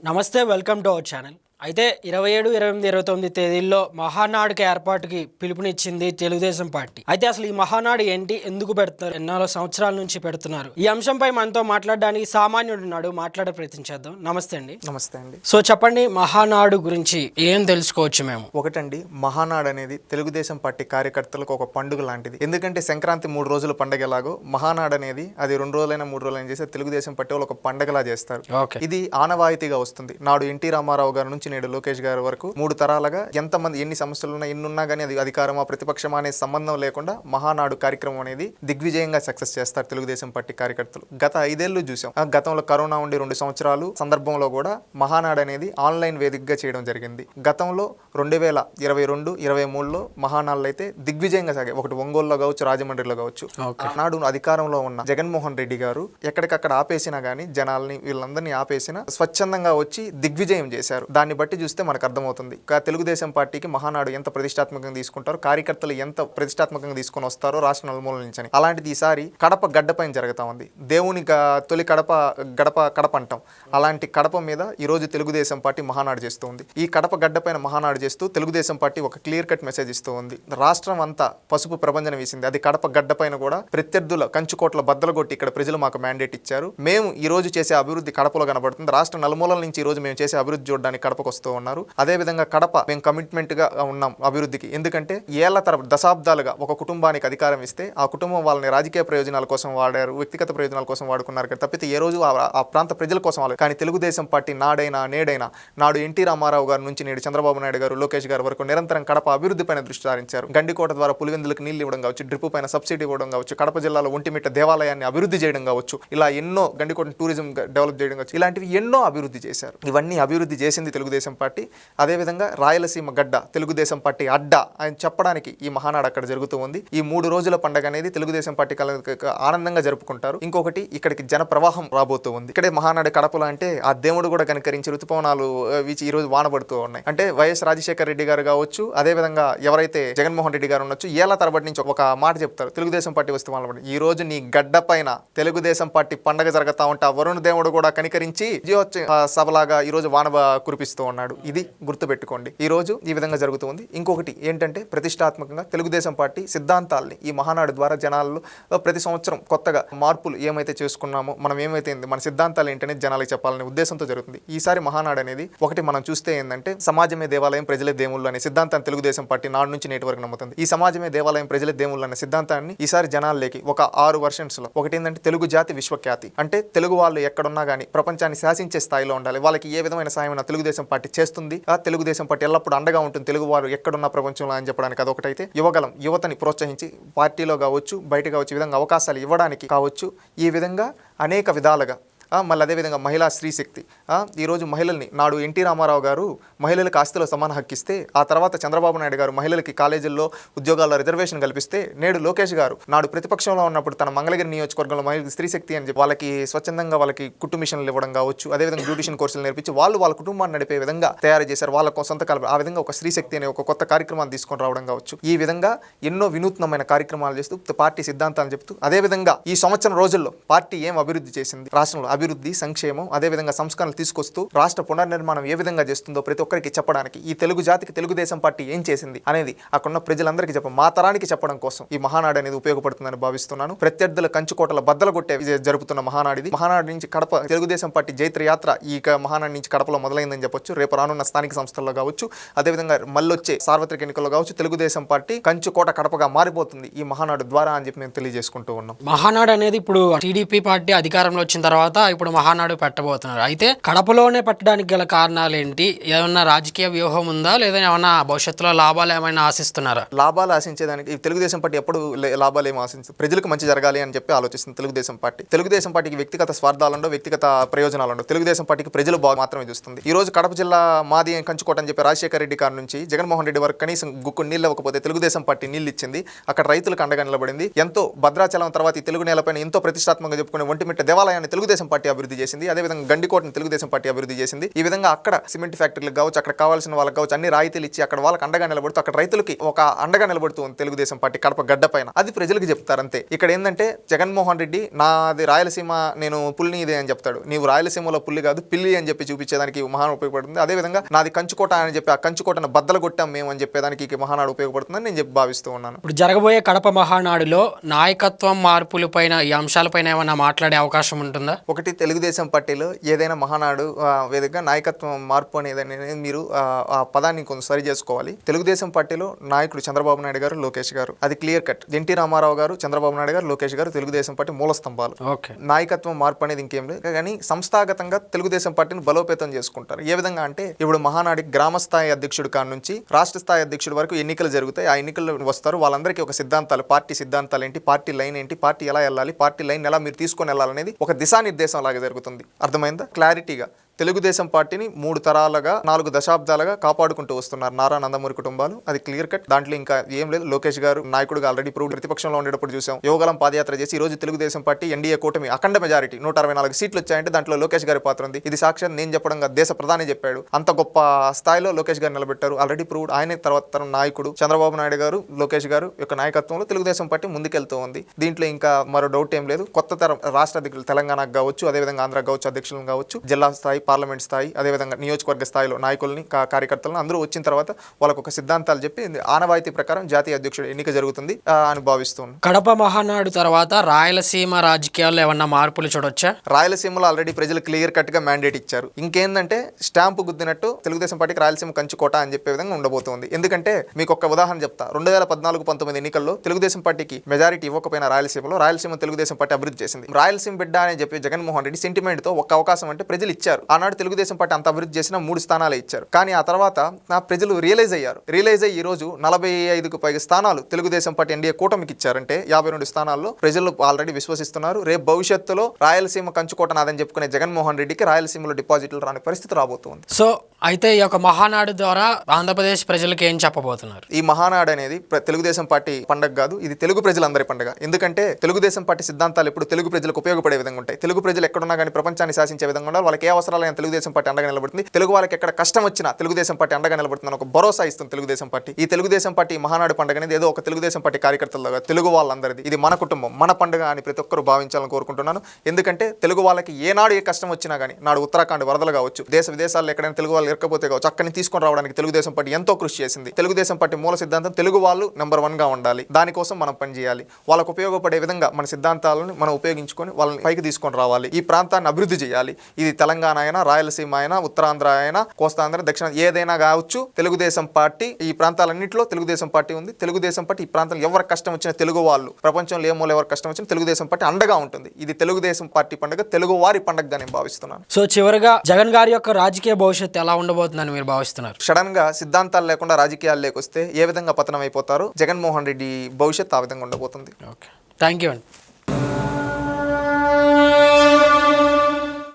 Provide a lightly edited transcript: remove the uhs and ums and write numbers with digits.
నమస్తే, welcome to our channel. అయితే 27, 28, 29 తేదీల్లో మహానాడుకి ఏర్పాటుకి పిలుపునిచ్చింది తెలుగుదేశం పార్టీ. అయితే అసలు ఈ మహానాడు ఏంటి, ఎందుకు పెడుతున్నారు, ఎన్నో సంవత్సరాల నుంచి పెడుతున్నారు, ఈ అంశంపై మనతో మాట్లాడడానికి సామాన్యుడు ఉన్నాడు. మాట్లాడే ప్రయత్నం చేద్దాం. నమస్తే అండి. నమస్తే అండి. సో చెప్పండి, మహానాడు గురించి ఏం తెలుసుకోవచ్చు మేము? ఒకటండి, మహానాడు అనేది తెలుగుదేశం పార్టీ కార్యకర్తలకు ఒక పండుగ లాంటిది. ఎందుకంటే సంక్రాంతి 3 రోజుల పండుగ ఎలాగో మహానాడు అనేది అది 2 రోజులైనా 3 రోజులైనా చేస్తే తెలుగుదేశం పార్టీ వాళ్ళు ఒక పండుగలా చేస్తారు. ఇది ఆనవాయితీగా వస్తుంది. నాడు ఎన్టీ రామారావు గారి నుంచి నేడు లోకేష్ గారి వరకు 3 తరాలుగా ఎంతమంది ఎన్ని సమస్యలు ఉన్నా ఎన్ని ఉన్నా కానీ అది అధికారమా ప్రతిపక్షమా అనే సంబంధం లేకుండా మహానాడు కార్యక్రమం అనేది దిగ్విజయంగా సక్సెస్ చేస్తారు తెలుగుదేశం పార్టీ కార్యకర్తలు. గత 5 ఏళ్లు చూసాం. గతంలో కరోనా ఉండి 2 సంవత్సరాలు సందర్భంలో కూడా మహానాడు అనేది ఆన్లైన్ వేదికగా చేయడం జరిగింది. గతంలో 2022, 23లో మహానాడులు అయితే దిగ్విజయంగా సాగాయి. ఒకటి ఒంగోలులో కావచ్చు, రాజమండ్రిలో కావచ్చు. నాడు అధికారంలో ఉన్న జగన్మోహన్ రెడ్డి గారు ఎక్కడికక్కడ ఆపేసినా గానీ జనాల్ని వీళ్ళందరినీ ఆపేసిన స్వచ్ఛందంగా వచ్చి దిగ్విజయం చేశారు. దాన్ని బట్టి చూస్తే మనకు అర్థమవుతుంది తెలుగుదేశం పార్టీకి మహానాడు ఎంత ప్రతిష్టాత్మకంగా తీసుకుంటారో, కార్యకర్తలు ఎంత ప్రతిష్టాత్మకంగా తీసుకొని వస్తారో రాష్ట్ర నలుమూలల నుంచి. అలాంటిది ఈసారి కడప గడ్డపైన జరుగుతా ఉంది. దేవుని తొలి కడప అంటాం. అలాంటి కడప మీద ఈ రోజు తెలుగుదేశం పార్టీ మహానాడు చేస్తూ ఉంది. ఈ కడప గడ్డపైన మహానాడు చేస్తూ తెలుగుదేశం పార్టీ ఒక క్లియర్ కట్ మెసేజ్ ఇస్తూ ఉంది. రాష్ట్రం అంతా పసుపు ప్రభంజనం వేసింది. అది కడప గడ్డపైన కూడా ప్రత్యర్థుల కంచుకోట్ల బద్దలు కొట్టి ఇక్కడ ప్రజలు మాకు మ్యాండేట్ ఇచ్చారు. మేము ఈ రోజు చేసే అభివృద్ధి కడపలో కనబడుతుంది. రాష్ట్ర నలుమూలల నుంచి ఈ రోజు మేము చేసే అభివృద్ధి చూడడానికి కడపకు వస్తూ ఉన్నారు. అదే విధంగా కడప మేము కమిట్మెంట్ గా ఉన్నాం అభివృద్ధికి. ఎందుకంటే ఏళ్ల తరబడి దశాబ్దాలుగా ఒక కుటుంబానికి అధికారం ఇస్తే ఆ కుటుంబం వాళ్ళని రాజకీయ ప్రయోజనాల కోసం వాడారు, వ్యక్తిగత ప్రయోజనాల కోసం వాడుకున్నారు తప్పితే ఏ రోజు ఆ ప్రాంత ప్రజల కోసం వాళ్ళు. కానీ తెలుగుదేశం పార్టీ నాడైనా నేడైనా నాడు ఎన్టీ రామారావు గారి నుంచి నేడు చంద్రబాబు నాయుడు గారు, లోకేష్ గారి వరకు నిరంతరం కడప అభివృద్ధి పైన దృష్టి సారించారు. గండికోట ద్వారా పులివెందులకు నీళ్లు ఇవ్వడం కావచ్చు, డ్రిప్ పైన సబ్సిడీ ఇవ్వడం కావచ్చు, కడప జిల్లాలో ఒంటిమిట్ట దేవాలయాన్ని అభివృద్ధి చేయడం కావచ్చు, ఇలా ఎన్నో గండికోట టూరిజం డెవలప్ చేయడం కావచ్చు, ఇలాంటివి ఎన్నో అభివృద్ధి చేశారు. ఇవన్నీ అభివృద్ధి చేసింది తెలుగుదేశం పార్టీ. అదేవిధంగా రాయలసీమ గడ్డ తెలుగుదేశం పార్టీ అడ్డా అని చెప్పడానికి ఈ మహానాడు అక్కడ జరుగుతూ ఉంది. ఈ 3 రోజుల పండుగ అనేది తెలుగుదేశం పార్టీ ఆనందంగా జరుపుకుంటారు. ఇంకొకటి, ఇక్కడికి జన ప్రవాహం రాబోతూ ఉంది. ఇక్కడే మహానాడు కడపలో అంటే ఆ దేవుడు కూడా కనికరించి ఋతుపవనాలు వీచి ఈ రోజు వానబడుతూ ఉన్నాయి. అంటే వైఎస్ రాజశేఖర రెడ్డి గారు కావచ్చు, అదేవిధంగా ఎవరైతే జగన్మోహన్ రెడ్డి గారు ఉండొచ్చు, ఏళ్ల తరబడి నుంచి ఒక మాట చెప్తారు, తెలుగుదేశం పార్టీ వస్తే వాళ్ళ ఈ రోజు నీ గడ్డ పైన తెలుగుదేశం పార్టీ పండగ జరుగుతా ఉంటే వరుణ్ దేవుడు కూడా కనికరించి సభలాగా ఈ రోజు వాన కురిపిస్తూ ఉన్నాడు. ఇది గుర్తుపెట్టుకోండి. ఈ రోజు ఈ విధంగా జరుగుతుంది. ఇంకొకటి ఏంటంటే ప్రతిష్టాత్మకంగా తెలుగుదేశం పార్టీ సిద్ధాంతాల్ని ఈ మహానాడు ద్వారా జనాల్లో ప్రతి సంవత్సరం కొత్తగా మార్పులు ఏమైతే చేసుకున్నామో, మనం ఏమైతే మన సిద్ధాంతాలు ఏంటనేది జనాలకు చెప్పాలనే ఉద్దేశంతో జరుగుతుంది. ఈసారి మహానాడు అనేది ఒకటి మనం చూస్తే ఏంటంటే సమాజమే దేవాలయం, ప్రజలే దేవుళ్ళు అనే సిద్ధాంతాన్ని తెలుగుదేశం పార్టీ నాడు నుంచి నేటి వరకు నమ్ముతుంది. ఈ సమాజమే దేవాలయం, ప్రజలే దేవుళ్ళు అనే సిద్ధాంతాన్ని ఈసారి జనాల్లోకి ఒక 6 వర్షన్స్ లో ఒకటి ఏంటంటే తెలుగు జాతి విశ్వఖ్యాతి. అంటే తెలుగు వాళ్ళు ఎక్కడున్నా కానీ ప్రపంచాన్ని శాసించే స్థాయిలో ఉండాలి. వాళ్ళకి ఏ విధమైన సాయం తెలుగుదేశం పార్టీ చేస్తుంది. ఆ తెలుగుదేశం పార్టీ ఎల్లప్పుడూ అండగా ఉంటుంది తెలుగు వారు ఎక్కడున్న ప్రపంచంలో అని చెప్పడానికి. అదొకటైతే యువగలం, యువతని ప్రోత్సహించి పార్టీలో కావచ్చు, బయట కావచ్చు, ఈ విధంగా అవకాశాలు ఇవ్వడానికి కావచ్చు, ఈ విధంగా అనేక విధాలుగా. మళ్ళీ అదేవిధంగా మహిళా స్త్రీశక్తి. ఈరోజు మహిళల్ని నాడు ఎన్టీ రామారావు గారు మహిళలకు ఆస్తిలో సమాన హక్కిస్తే, ఆ తర్వాత చంద్రబాబు నాయుడు గారు మహిళలకి కాలేజీల్లో ఉద్యోగాల్లో రిజర్వేషన్ కల్పిస్తే, నేడు లోకేష్ గారు నాడు ప్రతిపక్షంలో ఉన్నప్పుడు తన మంగళగిరి నియోజకవర్గంలో మహిళలకు స్త్రీశక్తి అని చెప్పి వాళ్ళకి స్వచ్ఛందంగా వాళ్ళకి కుట్టు మిషన్లు ఇవ్వడం కావచ్చు, అదేవిధంగా బ్యూటిషియన్ కోర్సులు నేర్పించి వాళ్ళ కుటుంబాన్ని నడిపే విధంగా తయారు చేశారు. వాళ్ళ సొంతకాల ఆ విధంగా ఒక స్త్రీశక్తి అనే ఒక కొత్త కార్యక్రమాన్ని తీసుకొని రావడం కావచ్చు. ఈ విధంగా ఎన్నో వినూత్నమైన కార్యక్రమాలు చేస్తూ పార్టీ సిద్ధాంతాలు చెప్తూ, అదేవిధంగా ఈ సంవత్సరం రోజుల్లో పార్టీ ఏం అభివృద్ధి చేసింది, రాష్ట్రంలో అభివృద్ధి, సంక్షేమం, అదేవిధంగా సంస్కరణలు తీసుకొస్తూ రాష్ట్ర పునర్నిర్మాణం ఏ విధంగా చేస్తుందో ప్రతి ఒక్కరికి చెప్పడానికి, ఈ తెలుగు జాతికి తెలుగుదేశం పార్టీ ఏం చేసింది అనేది అక్కడున్న ప్రజలందరికీ మా తరానికి చెప్పడం కోసం ఈ మహానాడు అనేది ఉపయోగపడుతుందని భావిస్తున్నాను. ప్రత్యర్థుల కంచుకోటల బద్దలు కొట్టే జరుపుతున్న మహానాడు. మహానాడు నుంచి కడప తెలుగుదేశం పార్టీ జైత్ర యాత్ర ఈ మహానాడు నుంచి కడపలో మొదలైందని చెప్పొచ్చు. రేపు రానున్న స్థానిక సంస్థల్లో కావచ్చు, అదేవిధంగా మళ్ళొచ్చే సార్వత్రిక ఎన్నికల్లో కావచ్చు, తెలుగుదేశం పార్టీ కంచుకోట కడపగా మారిపోతుంది ఈ మహానాడు ద్వారా అని చెప్పి మేము తెలియజేసుకుంటూ ఉన్నాం. మహానాడు అనేది ఇప్పుడు టీడీపీ పార్టీ అధికారంలో వచ్చిన తర్వాత ఇప్పుడు మహానాడు పెట్టబోతున్నారు. అయితే కడపలోనే పెట్టడానికి గల కారణాలు ఏంటి? ఏమన్నా రాజకీయ వ్యూహం ఉందా, లేదా ఏమన్నా భవిష్యత్తులో లాభాలు ఏమైనా ఆశిస్తున్నారా? లాభాలు ఆశించేదానికి తెలుగుదేశం పార్టీ ఎప్పుడు లాభాలు ఏమో ఆశించదు. ప్రజలకు మంచి జరగాలి అని చెప్పి ఆలోచిస్తుంది తెలుగుదేశం పార్టీ. తెలుగుదేశం పార్టీకి వ్యక్తిగత స్వార్థాలుండవు, వ్యక్తిగత ప్రయోజనాలుండవు. తెలుగుదేశం పార్టీకి ప్రజలు మాత్రమే చూస్తుంది. ఈ రోజు కడప జిల్లా మాది కంచుకోట అని చెప్పి రాజశేఖర రెడ్డి గారి నుంచి జగన్మోహన్ రెడ్డి వరకు కనీసం గుక్కు నీళ్ళు ఇవ్వకపోతే తెలుగుదేశం పార్టీ నీళ్ళు ఇచ్చింది. అక్కడ రైతులకు అండగా నిలబడింది. ఎంతో భద్రాచలం తర్వాత ఈ తెలుగు నేలపైన ఎంతో ప్రతిష్టాత్మకంగా చెప్పుకునే ఒంటిమిట్ట దేవాలయాన్ని తెలుగుదేశం పార్టీ అభివృద్ధి చేసింది. అదేవిధంగా గండికోటను తెలుగుదేశం పార్టీ అభివృద్ధి చేసింది. ఈ విధంగా అక్కడ సిమెంట్ ఫ్యాక్టరీలకు కావచ్చు, అక్కడ కావాల్సిన వాళ్ళకి కావచ్చు, అన్ని రాయితీలు ఇచ్చి అక్కడ వాళ్ళకి అండగా నిలబడుతూ అక్కడ రైతులకి ఒక అండగా నిలబడుతూ ఉంది తెలుగుదేశం పార్టీ కడప గడ్డ పైన. అది ప్రజలకు చెప్తారు అంతే. ఇక్కడ ఏంటంటే జగన్మోహన్ రెడ్డి నాది రాయలసీమ, నేను పుల్ని ఇదే అని చెప్తాడు. నీవు రాయలసీమలో పుల్లి కాదు పిల్లి అని చెప్పి చూపించేదానికి మహాన్ ఉపయోగపడుతుంది. అదేవిధంగా నాది కంచుకోట అని చెప్పి ఆ కంచుకోటను బద్దలు కొట్టాం మేము అని చెప్పేదానికి మహానాడు ఉపయోగపడుతుందని నేను భావిస్తూ ఉన్నాను. ఇప్పుడు జరగబోయే కడప మహానాడులో నాయకత్వం మార్పుల పైన ఈ అంశాలపైన ఏమైనా మాట్లాడే అవకాశం ఉంటుందా? ఒకటి, తెలుగుదేశం పార్టీలో ఏదైనా మహానాడు వేదికగా నాయకత్వం మార్పు అనేది మీరు ఆ పదాన్ని కొంచెం సరి చేసుకోవాలి. తెలుగుదేశం పార్టీలో నాయకుడు చంద్రబాబు నాయుడు గారు, లోకేష్ గారు, అది క్లియర్ కట్. ఎన్టీ రామారావు గారు, చంద్రబాబు నాయుడు గారు, లోకేష్ గారు తెలుగుదేశం పార్టీ మూల స్తంభాలు. నాయకత్వం మార్పు అనేది ఇంకేం లేదు. కానీ సంస్థాగతంగా తెలుగుదేశం పార్టీని బలోపేతం చేసుకుంటారు. ఏ విధంగా అంటే ఇప్పుడు మహానాడికి గ్రామ స్థాయి అధ్యక్షుడు కాడ నుంచి రాష్ట్ర స్థాయి అధ్యక్షుడి వరకు ఎన్నికలు జరుగుతాయి. ఆ ఎన్నికల్లో వస్తారు. వాళ్ళందరికీ ఒక సిద్ధాంతాలు, పార్టీ సిద్ధాంతాలు ఏంటి, పార్టీ లైన్ ఏంటి, పార్టీ ఎలా వెళ్ళాలి, పార్టీ లైన్ ఎలా మీరు తీసుకొని వెళ్ళాలనేది ఒక దిశానిర్దేశం లాగా జరుగుతుంది. అర్థమైందా? క్లారిటీగా తెలుగుదేశం పార్టీని 3 తరాలుగా 4 దశాబ్దాలుగా కాపాడుకుంటూ వస్తున్నారు నారా నందమూరి కుటుంబాలు. అది క్లియర్ కట్. దాంట్లో ఇంకా ఏం లేదు. లోకేష్ గారు నాయకుడుగా ఆల్రెడీ ప్రూవ్ ప్రతిపక్షంలో ఉండేటప్పుడు చూసాం. యువగలం పాదయాత్ర చేసి ఈ రోజు తెలుగుదేశం పార్టీ ఎన్డీఏ కూటమి అఖండ మెజారిటీ 164 సీట్లు వచ్చాయంటే దాంట్లో లోకేష్ గారి పాత్ర ఉంది. ఇది సాక్షాత్ నేను చెప్పడం దేశ ప్రధాని చెప్పాడు. అంత గొప్ప స్థాయిలో లోకేష్ గారు నిలబెట్టారు. Already proved. ఆయన తర్వాత తరం నాయకుడు చంద్రబాబు నాయుడు గారు, లోకేష్ గారు యొక్క నాయకత్వంలో తెలుగుదేశం పార్టీ ముందుకెళ్తూ ఉంది. దీంట్లో ఇంకా మరో డౌట్ ఏం లేదు. కొత్త తరం రాష్ట్ర అధ్యక్షులు తెలంగాణకు కావచ్చు, అదేవిధంగా ఆంధ్ర కావచ్చు అధ్యక్షులను కావచ్చు, జిల్లా స్థాయి, పార్లమెంట్ స్థాయి, అదేవిధంగా నియోజకవర్గ స్థాయిలో నాయకుల్ని, కార్యకర్తలను అందరూ వచ్చిన తర్వాత వాళ్ళకు ఒక సిద్ధాంతాలు చెప్పి ఆనవాయితీ ప్రకారం జాతీయ అధ్యక్షుడు ఎన్నిక జరుగుతుంది అని భావిస్తున్నాను. కడప మహానాడు తర్వాత రాయలసీమ రాజకీయాల్లో ఏమన్నా మార్పులు చూడొచ్చా? రాయలసీమలో ఆల్రెడీ ప్రజలు క్లియర్ కట్ గా మ్యాండేట్ ఇచ్చారు. ఇంకేందంటే స్టాంపు గుద్దినట్టు తెలుగుదేశం పార్టీకి రాయలసీమ కంచుకోట అని చెప్పే విధంగా ఉండబోతోంది. ఎందుకంటే మీకు ఒక ఉదాహరణ చెప్తా. 2014-19 ఎన్నికల్లో తెలుగుదేశం పార్టీకి మెజారిటీ ఇవ్వకపోయినా రాయలసీమ తెలుగుదేశం పార్టీ అభివృద్ధి చేసింది. రాయలసీమ బిడ్డ అని చెప్పి జగన్మోహన్ రెడ్డి సెంటిమెంట్ తో ఒక అవకాశం అంటే ప్రజలు ఇచ్చారు. ఆనాడు తెలుగుదేశం పార్టీ అంత అభివృద్ధి చేసిన 3 స్థానాలే ఇచ్చారు. కానీ ఆ తర్వాత నా ప్రజలు రియలైజ్ అయ్యి ఈ రోజు 45కు పైగా స్థానాలు తెలుగుదేశం పార్టీ ఎన్డీఏ కూటమికి ఇచ్చారంటే 52 స్థానాల్లో ప్రజలు ఆల్రెడీ విశ్వసిస్తున్నారు. రేపు భవిష్యత్తులో రాయలసీమ కంచుకోట నాదని చెప్పుకునే జగన్మోహన్ రెడ్డికి రాయలసీమలో డిపాజిట్లు రాని పరిస్థితి రాబోతుంది. సో అయితే ఈ యొక్క మహానాడు ద్వారా ఆంధ్రప్రదేశ్ ప్రజలకు ఏం చెప్పబోతున్నారు? ఈ మహానాడు అనేది తెలుగుదేశం పార్టీ పండుగ కాదు, ఇది తెలుగు ప్రజలందరి పండుగ. ఎందుకంటే తెలుగుదేశం పార్టీ సిద్ధాంతాలు ఎప్పుడు తెలుగు ప్రజలకు ఉపయోగపడే విధంగా ఉంటాయి. తెలుగు ప్రజలు ఎక్కడున్నా కానీ ప్రపంచాన్ని శాసించే విధంగా ఉండాలి. వాళ్ళకి ఏ అవసరాలైనా తెలుగుదేశం పార్టీ అండగా నిలబడుతుంది. తెలుగు వాళ్ళకి ఎక్కడ కష్టం వచ్చినా తెలుగుదేశం పార్టీ అండగా నిలబడుతుందని ఒక భరోసా ఇస్తుంది తెలుగుదేశం పార్టీ. ఈ తెలుగుదేశం పార్టీ మహానాడు పండుగ అనేది ఏదో ఒక తెలుగుదేశం పార్టీ కార్యకర్తలుగా తెలుగు వాళ్ళందరిది. ఇది మన కుటుంబం, మన పండుగ అని ప్రతి ఒక్కరు భావించాలని కోరుకుంటున్నాను. ఎందుకంటే తెలుగు వాళ్ళకి ఏనాడు ఏ కష్టం వచ్చినా కానీ, నాడు ఉత్తరాఖండ్ వరదలు కావచ్చు, దేశ విదేశాల్లో ఎక్కడైనా తెలుగు వాళ్ళు ఇరకపోతే కావచ్చు, అక్కడిని తీసుకొని రావడానికి తెలుగుదేశం పార్టీ ఎంతో కృషి చేసింది. తెలుగుదేశం పార్టీ మూల సిద్ధాంతం తెలుగు వాళ్ళు నెంబర్ 1గా ఉండాలి. దానికోసం మనం పనిచేయాలి. వాళ్ళకు ఉపయోగపడే విధంగా మన సిద్ధాంతాలను మనం ఉపయోగించుకొని వాళ్ళని పైకి తీసుకొని రావాలి. ఈ ప్రాంతాన్ని అభివృద్ధి చేయాలి. ఇది తెలంగాణ అయినా, రాయలసీమ అయినా, ఉత్తరాంధ్ర అయినా, కోస్తాంధ్ర, దక్షిణ ఏదైనా కావచ్చు, తెలుగుదేశం పార్టీ ఈ ప్రాంతాలన్నింటిలో తెలుగుదేశం పార్టీ ఉంది. తెలుగుదేశం పార్టీ ఈ ప్రాంతంలో ఎవరికి కష్టం వచ్చినా, తెలుగు వాళ్ళు ప్రపంచంలో ఏ మూల ఎవరికి కష్టం వచ్చినా తెలుగుదేశం పార్టీ అండగా ఉంటుంది. ఇది తెలుగుదేశం పార్టీ పండుగ, తెలుగు వారి పండుగగా నేను భావిస్తున్నాను. సో చివరిగా జగన్ గారి యొక్క రాజకీయ భవిష్యత్తు ఎలా ఉండబోతుందని మీరు భావిస్తున్నారు? సడన్ గా సిద్ధాంతాలు లేకుండా రాజకీయాలు లేకొస్తే ఏ విధంగా పతనం అయిపోతారో జగన్మోహన్ రెడ్డి భవిష్యత్తు ఆ విధంగా ఉండబోతుంది. ఓకే, థ్యాంక్ యూ అండి.